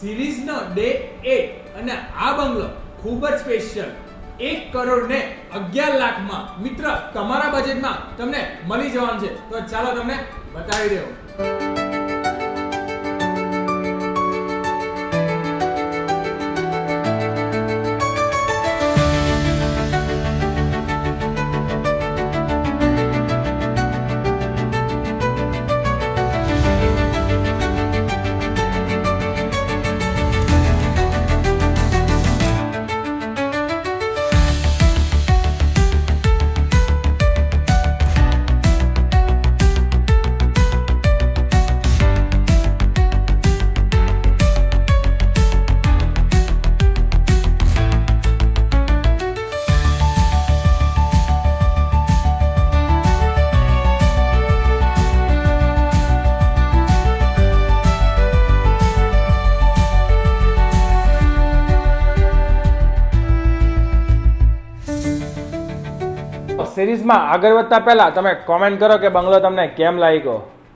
સિરીઝનો day 8 અને આ બંગલો ખૂબ જ સ્પેશિયલ 1 કરોડ ને 11 લાખમાં મિત્ર તમારા બજેટમાં તમને મળી જવાનું છે. તો ચાલો તમને બતાવી દઉં. સિરીઝમાં આગળ વધતા પહેલા તમે કોમેન્ટ કરો કે બંગલો તમને કેમ લાગ્યો.